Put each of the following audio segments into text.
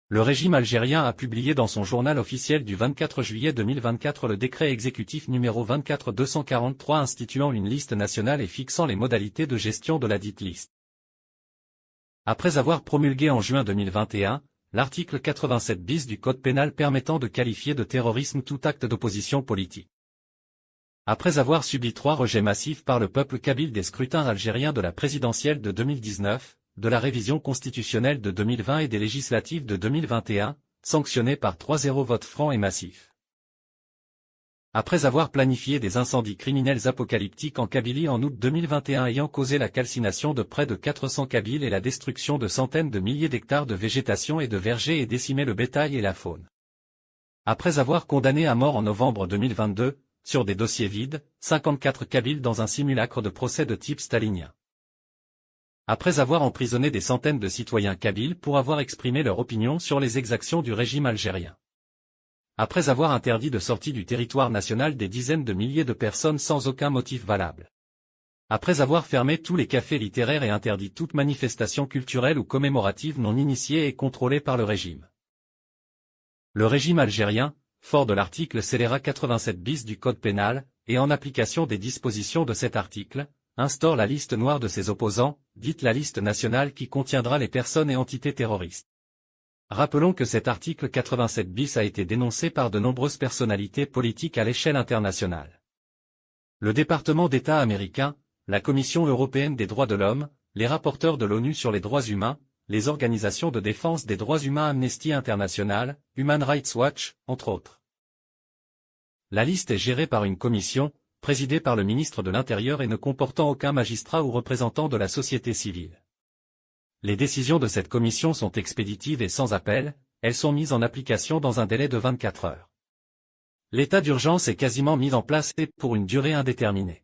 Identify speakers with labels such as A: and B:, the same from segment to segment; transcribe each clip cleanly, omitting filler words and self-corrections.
A: Le régime algérien a publié dans son journal officiel du 24 juillet 2024 le décret exécutif numéro 24-243 instituant une liste nationale et fixant les modalités de gestion de la dite liste. Après avoir promulgué en juin 2021, l'article 87 bis du Code pénal permettant de qualifier de terrorisme tout acte d'opposition politique. Après avoir subi 3 rejets massifs par le peuple kabyle des scrutins algériens de la présidentielle de 2019, de la révision constitutionnelle de 2020 et des législatives de 2021, sanctionnés par 3-0 votes francs et massifs. Après avoir planifié des incendies criminels apocalyptiques en Kabylie en août 2021 ayant causé la calcination de près de 400 Kabyles et la destruction de centaines de milliers d'hectares de végétation et de vergers et décimé le bétail et la faune. Après avoir condamné à mort en novembre 2022, sur des dossiers vides, 54 Kabyles dans un simulacre de procès de type stalinien. Après avoir emprisonné des centaines de citoyens kabyles pour avoir exprimé leur opinion sur les exactions du régime algérien. Après avoir interdit de sortie du territoire national des dizaines de milliers de personnes sans aucun motif valable. Après avoir fermé tous les cafés littéraires et interdit toute manifestation culturelle ou commémorative non initiée et contrôlée par le régime. Le régime algérien, fort de l'article scélérat 87 bis du Code pénal, et en application des dispositions de cet article, instaure la liste noire de ses opposants, dite la liste nationale qui contiendra les personnes et entités terroristes. Rappelons que cet article 87 bis a été dénoncé par de nombreuses personnalités politiques à l'échelle internationale. Le département d'État américain, la Commission européenne des droits de l'homme, les rapporteurs de l'ONU sur les droits humains, les organisations de défense des droits humains Amnesty International, Human Rights Watch, entre autres. La liste est gérée par une commission, présidée par le ministre de l'Intérieur et ne comportant aucun magistrat ou représentant de la société civile. Les décisions de cette commission sont expéditives et sans appel, elles sont mises en application dans un délai de 24 heures. L'état d'urgence est quasiment mis en place et pour une durée indéterminée.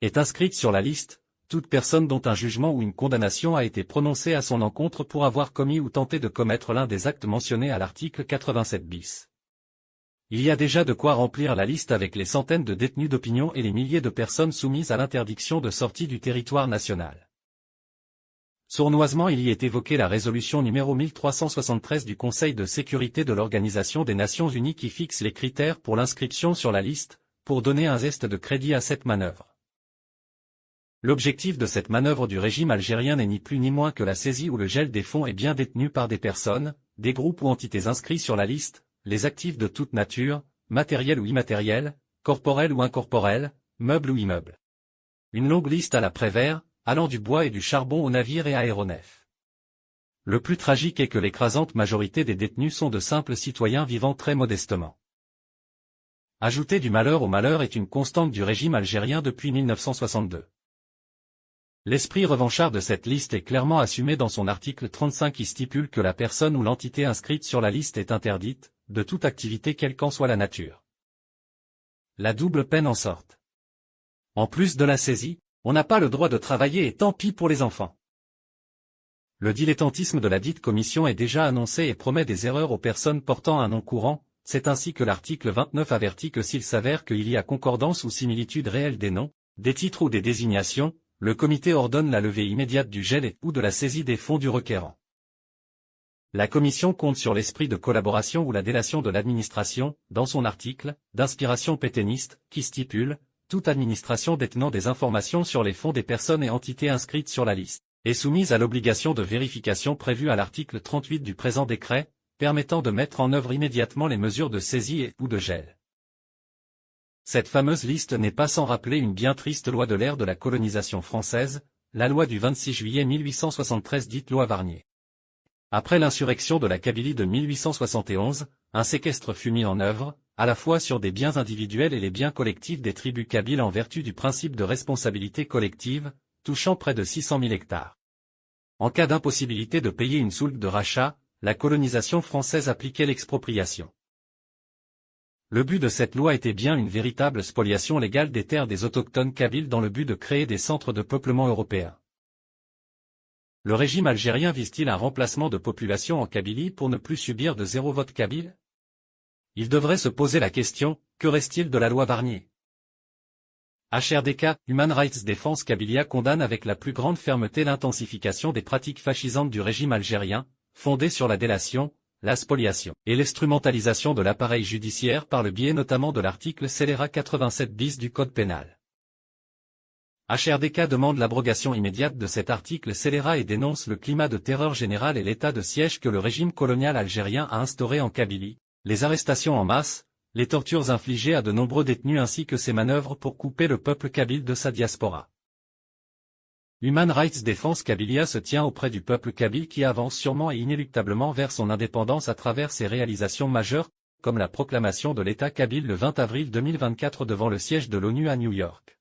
A: Est inscrite sur la liste, toute personne dont un jugement ou une condamnation a été prononcée à son encontre pour avoir commis ou tenté de commettre l'un des actes mentionnés à l'article 87 bis. Il y a déjà de quoi remplir la liste avec les centaines de détenus d'opinion et les milliers de personnes soumises à l'interdiction de sortie du territoire national. Sournoisement il y est évoqué la résolution numéro 1373 du Conseil de sécurité de l'Organisation des Nations Unies qui fixe les critères pour l'inscription sur la liste, pour donner un zeste de crédit à cette manœuvre. L'objectif de cette manœuvre du régime algérien n'est ni plus ni moins que la saisie ou le gel des fonds et biens détenus par des personnes, des groupes ou entités inscrits sur la liste, les actifs de toute nature, matériels ou immatériels, corporels ou incorporels, meubles ou immeubles. Une longue liste à la Prévert, allant du bois et du charbon aux navires et aéronefs. Le plus tragique est que l'écrasante majorité des détenus sont de simples citoyens vivant très modestement. Ajouter du malheur au malheur est une constante du régime algérien depuis 1962. L'esprit revanchard de cette liste est clairement assumé dans son article 35 qui stipule que la personne ou l'entité inscrite sur la liste est interdite, de toute activité quelle qu'en soit la nature. La double peine en sorte. En plus de la saisie, on n'a pas le droit de travailler et tant pis pour les enfants. Le dilettantisme de la dite commission est déjà annoncé et promet des erreurs aux personnes portant un nom courant, c'est ainsi que l'article 29 avertit que s'il s'avère qu'il y a concordance ou similitude réelle des noms, des titres ou des désignations, le comité ordonne la levée immédiate du gel et ou de la saisie des fonds du requérant. La commission compte sur l'esprit de collaboration ou la délation de l'administration, dans son article, d'inspiration pétainiste, qui stipule, toute administration détenant des informations sur les fonds des personnes et entités inscrites sur la liste, est soumise à l'obligation de vérification prévue à l'article 38 du présent décret, permettant de mettre en œuvre immédiatement les mesures de saisie et ou de gel. Cette fameuse liste n'est pas sans rappeler une bien triste loi de l'ère de la colonisation française, la loi du 26 juillet 1873 dite loi Varnier. Après l'insurrection de la Kabylie de 1871, un séquestre fut mis en œuvre, à la fois sur des biens individuels et les biens collectifs des tribus kabyles en vertu du principe de responsabilité collective, touchant près de 600 000 hectares. En cas d'impossibilité de payer une soulte de rachat, la colonisation française appliquait l'expropriation. Le but de cette loi était bien une véritable spoliation légale des terres des autochtones kabyles dans le but de créer des centres de peuplement européens. Le régime algérien vise-t-il un remplacement de population en Kabylie pour ne plus subir de zéro vote kabyle? Il devrait se poser la question, que reste-t-il de la loi Varnier? HRDK, Human Rights Defense Kabylia condamne avec la plus grande fermeté l'intensification des pratiques fascisantes du régime algérien, fondée sur la délation, la spoliation et l'instrumentalisation de l'appareil judiciaire par le biais notamment de l'article scélérat 87 bis du Code pénal. HRDK demande l'abrogation immédiate de cet article scélérat et dénonce le climat de terreur générale et l'état de siège que le régime colonial algérien a instauré en Kabylie, les arrestations en masse, les tortures infligées à de nombreux détenus ainsi que ses manœuvres pour couper le peuple kabyle de sa diaspora. Human Rights Defense Kabylia se tient auprès du peuple kabyle qui avance sûrement et inéluctablement vers son indépendance à travers ses réalisations majeures, comme la proclamation de l'État kabyle le 20 avril 2024 devant le siège de l'ONU à New York.